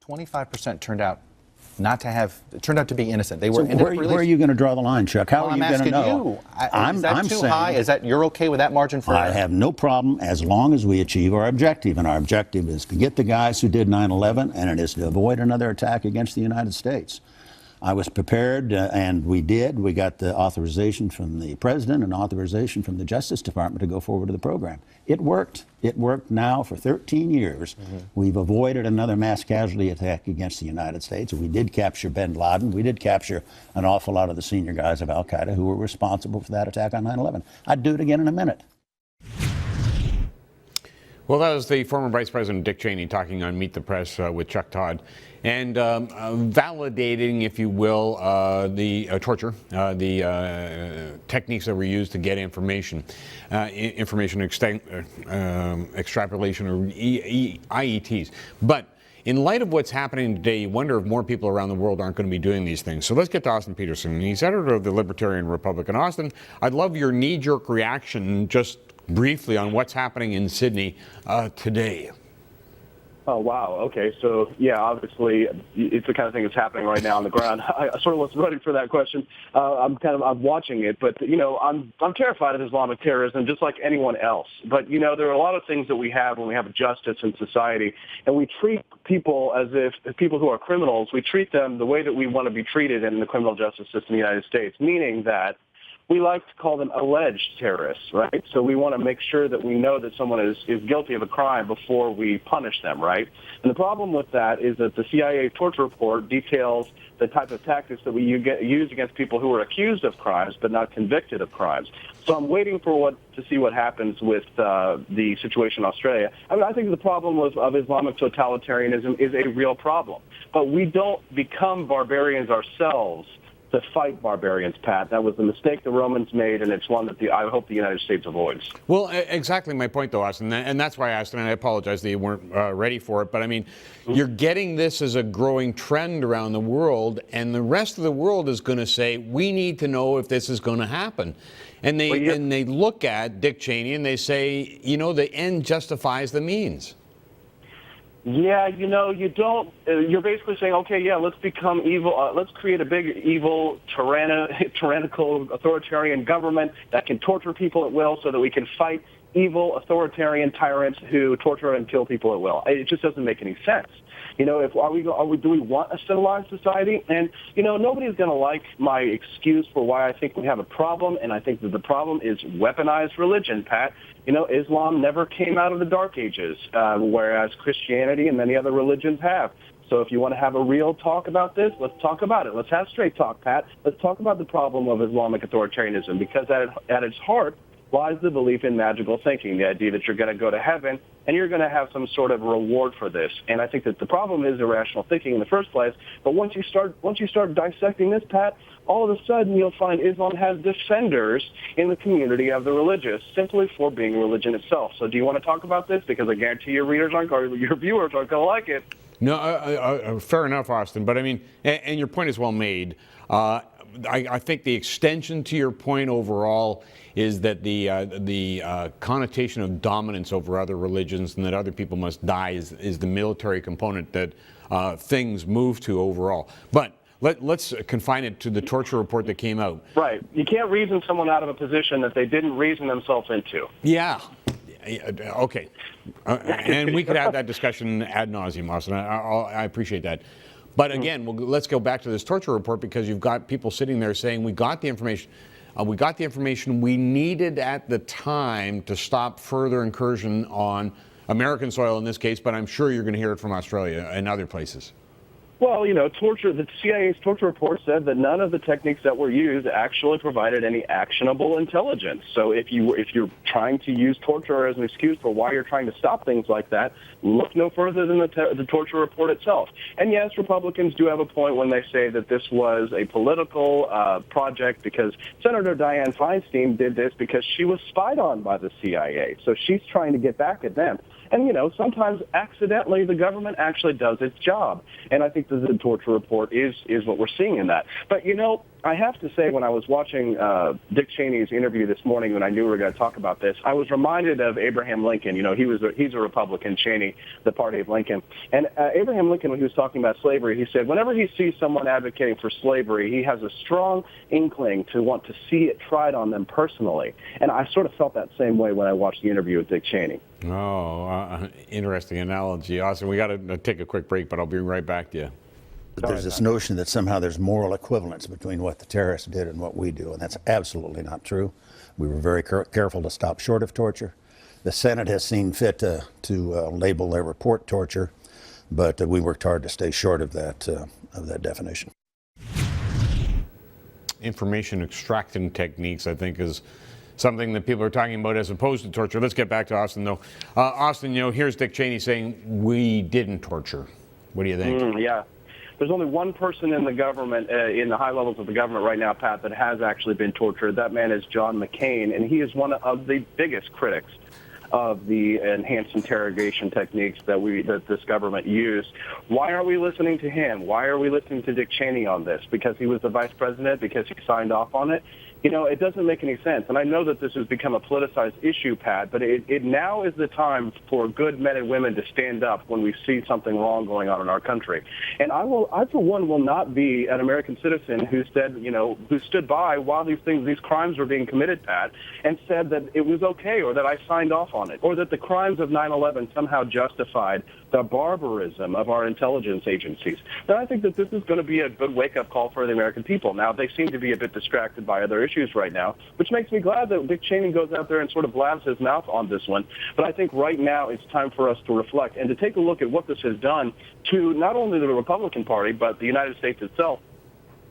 25% turned out to be innocent. They were. So where are you going to draw the line, Chuck? How are you going to know? Is that too high? Is that you're okay with that margin for? I have no problem as long as we achieve our objective, and our objective is to get the guys who did 9/11, and it is to avoid another attack against the United States. I was prepared, and we did. We got the authorization from the president and authorization from the Justice Department to go forward to the program. It worked. It worked now for 13 years. Mm-hmm. We've avoided another mass casualty attack against the United States. We did capture bin Laden. We did capture an awful lot of the senior guys of al-Qaeda who were responsible for that attack on 9/11. I'd do it again in a minute. Well, that was the former Vice President Dick Cheney talking on Meet the Press with Chuck Todd, and validating, if you will, the torture, the techniques that were used to get information, extrapolation, or IETs. But in light of what's happening today, you wonder if more people around the world aren't going to be doing these things. So let's get to Austin Peterson. He's editor of the Libertarian Republican. Austin, I'd love your knee-jerk reaction just briefly on what's happening in Sydney today. Oh, wow. Okay. So, yeah, obviously, it's the kind of thing that's happening right now on the ground. I sort of was ready for that question. I'm watching it. But, I'm terrified of Islamic terrorism just like anyone else. But, there are a lot of things that we have when we have justice in society. And we treat people as if people who are criminals, we treat them the way that we want to be treated in the criminal justice system in the United States, meaning that we like to call them alleged terrorists, right? So we want to make sure that we know that someone is guilty of a crime before we punish them, right? And the problem with that is that the CIA torture report details the type of tactics that we use against people who are accused of crimes but not convicted of crimes. So I'm waiting to see what happens with the situation in Australia. I mean, I think the problem of Islamic totalitarianism is a real problem. But we don't become barbarians ourselves to fight barbarians, Pat. That was the mistake the Romans made, and it's one that I hope the United States avoids. Well, exactly my point, though, Austin, and that's why I asked, and I apologize that you weren't ready for it, but I mean, you're getting this as a growing trend around the world, and the rest of the world is going to say, we need to know if this is going to happen. And they look at Dick Cheney and they say, the end justifies the means. Yeah, you don't. You're basically saying, okay, yeah, let's become evil. Let's create a big, evil, tyrannical, authoritarian government that can torture people at will, so that we can fight evil, authoritarian tyrants who torture and kill people at will. It just doesn't make any sense. Do we want a civilized society? And nobody's going to like my excuse for why I think we have a problem, and I think that the problem is weaponized religion, Pat. Islam never came out of the Dark Ages, whereas Christianity and many other religions have. So if you want to have a real talk about this, let's talk about it. Let's have straight talk, Pat. Let's talk about the problem of Islamic authoritarianism, because at its heart lies the belief in magical thinking, the idea that you're going to go to heaven and you're going to have some sort of reward for this. And I think that the problem is irrational thinking in the first place. But once you start dissecting this, Pat, all of a sudden you'll find Islam has defenders in the community of the religious simply for being religion itself. So do you want to talk about this? Because I guarantee your viewers aren't going to like it. No, fair enough, Austin. But I mean, and your point is well made. I think the extension to your point overall is that the connotation of dominance over other religions and that other people must die is the military component that things move to overall. But let's confine it to the torture report that came out. Right. You can't reason someone out of a position that they didn't reason themselves into. Yeah. Okay. And we could have that discussion ad nauseum, Austin. I appreciate that. But again, let's go back to this torture report, because you've got people sitting there saying, we got the information we needed at the time to stop further incursion on American soil in this case, but I'm sure you're going to hear it from Australia and other places. Well, the CIA's torture report said that none of the techniques that were used actually provided any actionable intelligence. So if you're trying to use torture as an excuse for why you're trying to stop things like that, look no further than the torture report itself. And yes, Republicans do have a point when they say that this was a political project, because Senator Dianne Feinstein did this because she was spied on by the CIA. So she's trying to get back at them. And, sometimes accidentally the government actually does its job. And I think that the torture report is what we're seeing in that. But, I have to say, when I was watching Dick Cheney's interview this morning, when I knew we were going to talk about this, I was reminded of Abraham Lincoln. You know, he's a Republican, Cheney, the party of Lincoln. And Abraham Lincoln, when he was talking about slavery, he said whenever he sees someone advocating for slavery, he has a strong inkling to want to see it tried on them personally. And I sort of felt that same way when I watched the interview with Dick Cheney. Oh, interesting analogy. Austin, we got to take a quick break, but I'll be right back to you. But there's this notion that somehow there's moral equivalence between what the terrorists did and what we do, and that's absolutely not true. We were very careful to stop short of torture. The Senate has seen fit to label their report torture, but we worked hard to stay short of that definition. Information extracting techniques, I think, is something that people are talking about as opposed to torture. Let's get back to Austin, though. Austin, here's Dick Cheney saying we didn't torture. What do you think? Yeah. There's only one person in the government, in the high levels of the government right now, Pat, that has actually been tortured. That man is John McCain, and he is one of the biggest critics of the enhanced interrogation techniques that this government used. Why are we listening to him? Why are we listening to Dick Cheney on this? Because he was the vice president? Because he signed off on it? You know, it doesn't make any sense. And I know that this has become a politicized issue, Pat, but it now is the time for good men and women to stand up when we see something wrong going on in our country. And I for one, will not be an American citizen who said, who stood by while these crimes were being committed, Pat, and said that it was okay or that I signed off on it or that the crimes of 9/11 somehow justified the barbarism of our intelligence agencies. Now, I think that this is going to be a good wake-up call for the American people. Now, they seem to be a bit distracted by other issues right now, which makes me glad that Dick Cheney goes out there and sort of blabs his mouth on this one. But I think right now it's time for us to reflect and to take a look at what this has done to not only the Republican Party, but the United States itself.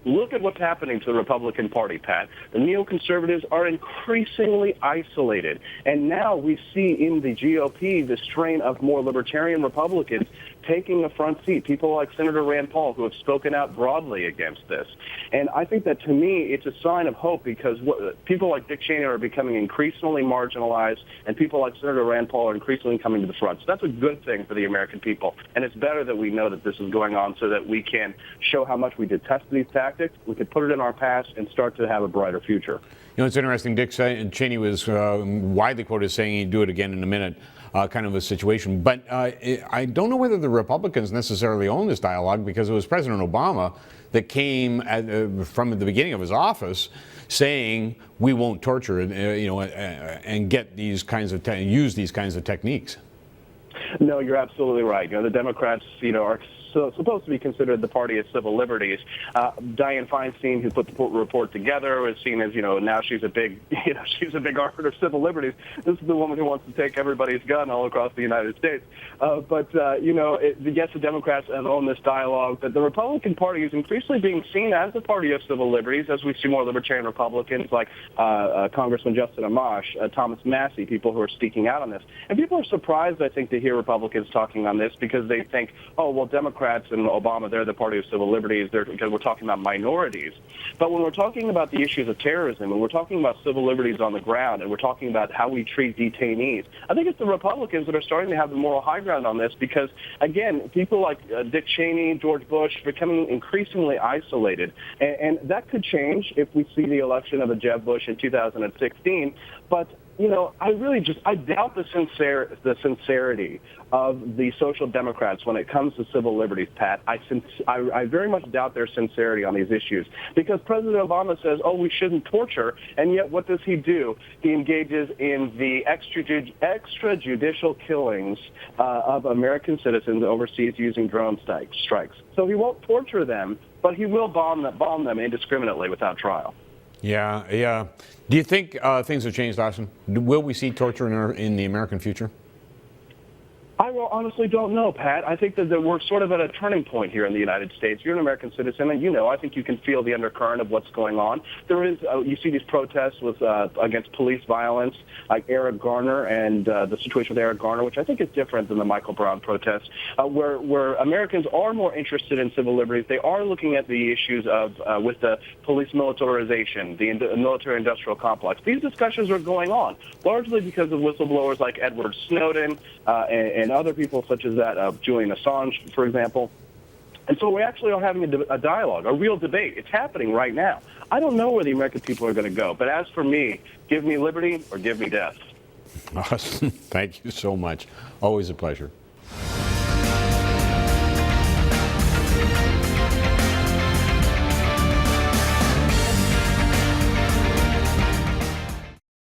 Look at what's happening to the Republican Party, Pat. The neoconservatives are increasingly isolated. And now we see in the GOP the strain of more libertarian Republicans taking a front seat, people like Senator Rand Paul, who have spoken out broadly against this. And I think that, to me, it's a sign of hope because people like Dick Cheney are becoming increasingly marginalized, and people like Senator Rand Paul are increasingly coming to the front. So that's a good thing for the American people. And it's better that we know that this is going on so that we can show how much we detest these tactics, we could put it in our past, and start to have a brighter future. It's interesting. Dick Cheney was widely quoted as saying he'd do it again in a minute, kind of a situation. But I don't know whether the Republicans necessarily own this dialogue because it was President Obama that came from the beginning of his office saying we won't torture, and get these kinds of use these kinds of techniques. No, you're absolutely right. The Democrats, are supposed to be considered the party of civil liberties. Dianne Feinstein, who put the report together, was seen as, now she's a big, she's a big arbiter of civil liberties. This is the woman who wants to take everybody's gun all across the United States. But yes, the Democrats have owned this dialogue, but the Republican Party is increasingly being seen as the party of civil liberties, as we see more libertarian Republicans like Congressman Justin Amash, Thomas Massey, people who are speaking out on this. And people are surprised, I think, to hear Republicans talking on this because they think, oh, well, Democrats and Obama, they're the party of civil liberties because we're talking about minorities. But when we're talking about the issues of terrorism, and we're talking about civil liberties on the ground, and we're talking about how we treat detainees, I think it's the Republicans that are starting to have the moral high ground on this because, again, people like Dick Cheney, George Bush, becoming increasingly isolated. And that could change if we see the election of a Jeb Bush in 2016. But I doubt the sincerity of the social democrats when it comes to civil liberties, Pat. I very much doubt their sincerity on these issues because President Obama says, oh, we shouldn't torture, and yet what does he do? He engages in the extrajudicial killings of American citizens overseas using drone strikes. So he won't torture them, but he will bomb them indiscriminately without trial. Yeah. Do you think things have changed, Austin? Will we see torture in the American future? I honestly don't know, Pat. I think that we're sort of at a turning point here in the United States. You're an American citizen, and I think you can feel the undercurrent of what's going on. There is, you see these protests against police violence, like Eric Garner and the situation with Eric Garner, which I think is different than the Michael Brown protests, where Americans are more interested in civil liberties. They are looking at the issues of with the police militarization, the military-industrial complex. These discussions are going on, largely because of whistleblowers like Edward Snowden and other people such as that, Julian Assange, for example. And so we actually are having a dialogue, a real debate. It's happening right now. I don't know where the American people are going to go, but as for me, give me liberty or give me death. Awesome. Thank you so much. Always a pleasure.